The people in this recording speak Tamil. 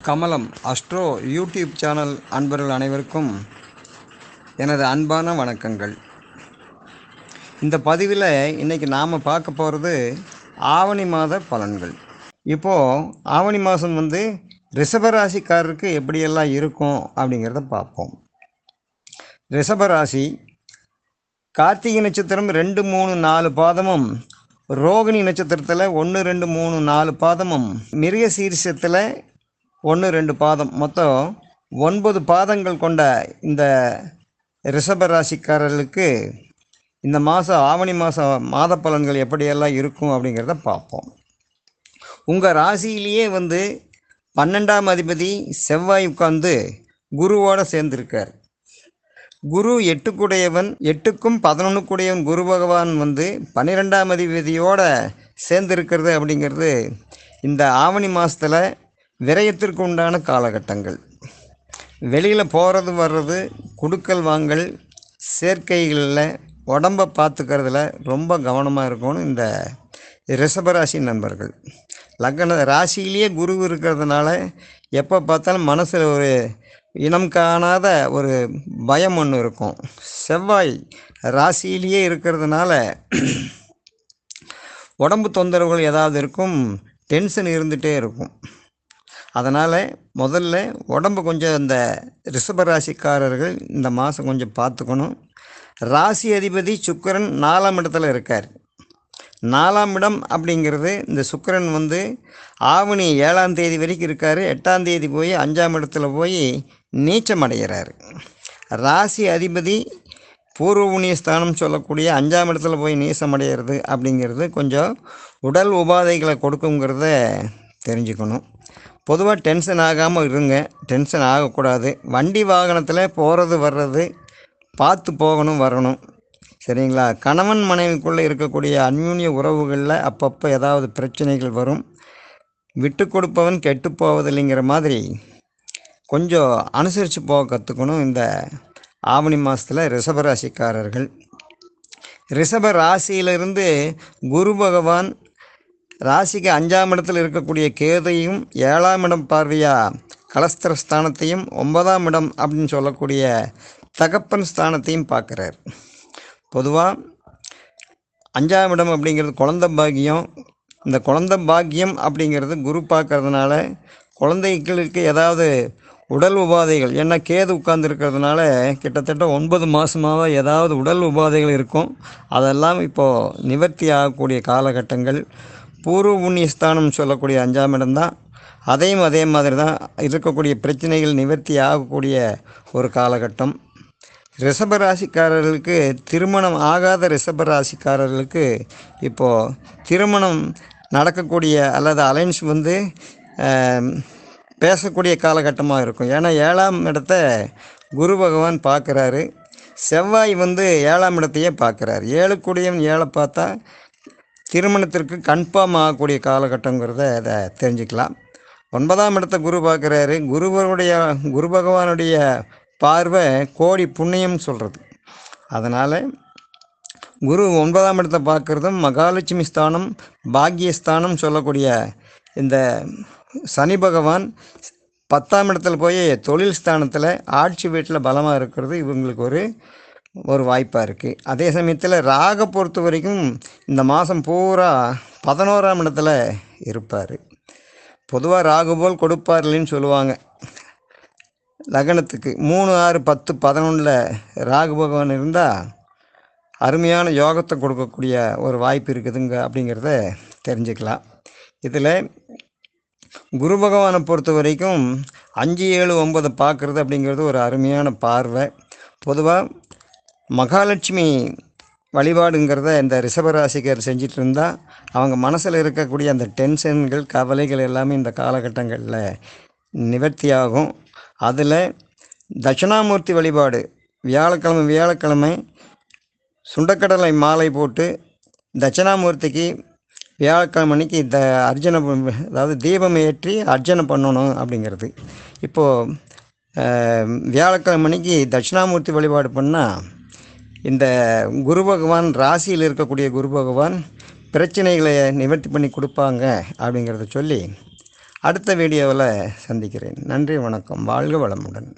கமலம் அஸ்ட்ரோ யூடியூப் சேனல் அன்பர்கள் அனைவருக்கும் எனது அன்பான வணக்கங்கள். இந்த பதிவில் இன்றைக்கி நாம் பார்க்க போகிறது ஆவணி மாத பலன்கள். இப்போது ஆவணி மாதம் ரிஷபராசிக்காரருக்கு எப்படியெல்லாம் இருக்கும் அப்படிங்கிறத பார்ப்போம். ரிஷபராசி கார்த்திகை நட்சத்திரம் 2, 3, 4 பாதமும், ரோகிணி நட்சத்திரத்தில் 1, 2, 3, 4 பாதமும், மிருக சீரிஷத்தில் 1, 2 பாதம், மொத்தம் 9 பாதங்கள் கொண்ட இந்த ரிஷபராசிக்காரர்களுக்கு இந்த மாதம் ஆவணி மாத பலன்கள் எப்படியெல்லாம் இருக்கும் அப்படிங்கிறத பார்ப்போம். உங்கள் ராசியிலேயே 12ஆம் அதிபதி செவ்வாய் உட்கார்ந்து குருவோடு சேர்ந்திருக்கார். குரு 8க்குடையவன், 8க்கும் 11க்குடையவன் குரு பகவான் 12ஆம் அதிபதியோடு சேர்ந்திருக்கிறது அப்படிங்கிறது இந்த ஆவணி மாதத்தில் விரயத்திற்கு உண்டான காலகட்டங்கள். வெளியில் போகிறது வர்றது, குடுக்கல் வாங்கல், சேர்க்கைகளில் உடம்பை பார்த்துக்கிறதுல ரொம்ப கவனமாக இருக்கணும் இந்த ரிஷபராசி நண்பர்கள். லக்ன ராசியிலேயே குரு இருக்கிறதுனால எப்போ பார்த்தாலும் மனசில் ஒரு இனம் காணாத ஒரு பயம் ஒன்று இருக்கும். செவ்வாய் ராசியிலேயே இருக்கிறதுனால உடம்பு தொந்தரவுகள் ஏதாவது இருக்கும், டென்ஷன் இருந்துகிட்டே இருக்கும். அதனால் முதல்ல உடம்பு கொஞ்சம் இந்த ரிஷபராசிக்காரர்கள் இந்த மாதம் கொஞ்சம் பார்த்துக்கணும். ராசி அதிபதி சுக்கிரன் 4ஆம் இடத்துல இருக்கார். 4ஆம் இடம் அப்படிங்கிறது இந்த சுக்கிரன் ஆவணி 7ஆம் தேதி வரைக்கும் இருக்கார். 8ஆம் தேதி போய் 5ஆம் இடத்துல போய் நீச்சம் அடைகிறார். ராசி அதிபதி பூர்வ புண்ணிய ஸ்தானம் சொல்லக்கூடிய 5ஆம் இடத்துல போய் நீச்சம் அடைகிறது அப்படிங்கிறது கொஞ்சம் உடல் உபாதைகளை கொடுக்குங்கிறத தெரிஞ்சுக்கணும். பொதுவாக டென்ஷன் ஆகாமல் இருங்க, டென்ஷன் ஆகக்கூடாது. வண்டி வாகனத்தில் போகிறது வர்றது பார்த்து போகணும் வரணும், சரிங்களா? கணவன் மனைவிக்குள்ளே இருக்கக்கூடிய அந்யூன்ய உறவுகளில் அப்பப்போ ஏதாவது பிரச்சனைகள் வரும். விட்டு கொடுப்பவன் கெட்டு போவதில்லைங்கிற மாதிரி கொஞ்சம் அனுசரித்து போக கற்றுக்கணும் இந்த ஆவணி மாதத்தில் ரிஷபராசிக்காரர்கள். ரிஷப ராசியிலிருந்து குரு பகவான் ராசிக்கு 5ஆம் இடத்தில் இருக்கக்கூடிய கேதையும் 7ஆம் இடம் பார்வையாக கலஸ்திர ஸ்தானத்தையும் 9ஆம் இடம் அப்படின்னு சொல்லக்கூடிய தகப்பன் ஸ்தானத்தையும் பார்க்குறார். பொதுவாக 5ஆம் இடம் அப்படிங்கிறது குழந்தை பாக்கியம். இந்த குழந்தை பாக்கியம் அப்படிங்கிறது குரு பார்க்கறதுனால குழந்தைகளுக்கு ஏதாவது உடல் உபாதைகள், ஏன்னா கேது உட்கார்ந்துருக்கிறதுனால கிட்டத்தட்ட 9 மாதமாக ஏதாவது உடல் உபாதைகள் இருக்கும். அதெல்லாம் இப்போது நிவர்த்தி ஆகக்கூடிய காலகட்டங்கள். பூர்வ புண்ணிய ஸ்தானம் சொல்லக்கூடிய 5ஆம் இடம் தான். அதே மாதிரி தான் இருக்கக்கூடிய பிரச்சனைகள் நிவர்த்தி ஆகக்கூடிய ஒரு காலகட்டம். ரிஷபராசிக்காரர்களுக்கு திருமணம் ஆகாத ரிஷபராசிக்காரர்களுக்கு இப்போது திருமணம் நடக்கக்கூடிய அல்லது அலைன்ஸ் பேசக்கூடிய காலகட்டமாக இருக்கும். ஏன்னா 7ஆம் இடத்த குரு பகவான் பார்க்குறாரு. செவ்வாய் 7ஆம் இடத்தையே பார்க்குறாரு. 7க்குடையவன் 7 பார்த்தா திருமணத்திற்கு கன்ஃபார்ம் ஆகக்கூடிய காலகட்டங்கிறத அதை தெரிஞ்சுக்கலாம். 9ஆம் இடத்தை குரு பார்க்குறாரு. குரு பகவானுடைய பார்வை கோடி புண்ணியம் சொல்கிறது. அதனால் குரு 9ஆம் இடத்தை பார்க்குறதும் மகாலட்சுமி ஸ்தானம், பாக்கியஸ்தானம் சொல்லக்கூடிய இந்த சனி பகவான் 10ஆம் இடத்துல போய் தொழில் ஸ்தானத்தில் ஆட்சி வீட்டில் பலமாக இருக்கிறது இவங்களுக்கு ஒரு வாய்ப்பாக இருக்குது. அதே சமயத்தில் ராக பொறுத்த வரைக்கும் இந்த மாதம் பூரா 11ஆம் இடத்துல இருப்பார். பொதுவாக ராகு போல் கொடுப்பார் இல்லைன்னு சொல்லுவாங்க. லக்னத்துக்கு 3, 6, 10, 11 ராகு பகவான் இருந்தால் அருமையான யோகத்தை கொடுக்கக்கூடிய ஒரு வாய்ப்பு இருக்குதுங்க அப்படிங்கிறத தெரிஞ்சுக்கலாம். இதில் குரு பகவானை பொறுத்த வரைக்கும் 5, 7, 9 பார்க்குறது அப்படிங்கிறது ஒரு அருமையான பார்வை. பொதுவாக மகாலட்சுமி வழிபாடுங்கிறத இந்த ரிஷபராசிக்கார் செஞ்சிட்டு இருந்தால் அவங்க மனசில் இருக்கக்கூடிய அந்த டென்ஷன்கள், கவலைகள் எல்லாமே இந்த காலகட்டங்களில் நிவர்த்தி ஆகும். அதில் தட்சிணாமூர்த்தி வழிபாடு வியாழக்கிழமை சுண்டக்கடலை மாலை போட்டு தட்சிணாமூர்த்திக்கு வியாழக்கிழமை அன்னைக்கு அர்ச்சனை, அதாவது தீபம் ஏற்றி அர்ச்சனை பண்ணணும் அப்படிங்கிறது. இப்போது வியாழக்கிழமை அன்னைக்கு தட்சிணாமூர்த்தி வழிபாடு பண்ணால் இந்த குரு பகவான் ராசியில் இருக்கக்கூடிய குரு பகவான் பிரச்சனைகளை நிவர்த்தி பண்ணி கொடுப்பாங்க அப்படிங்கிறத சொல்லி அடுத்த வீடியோவில் சந்திக்கிறேன். நன்றி, வணக்கம், வாழ்க வளமுடன்.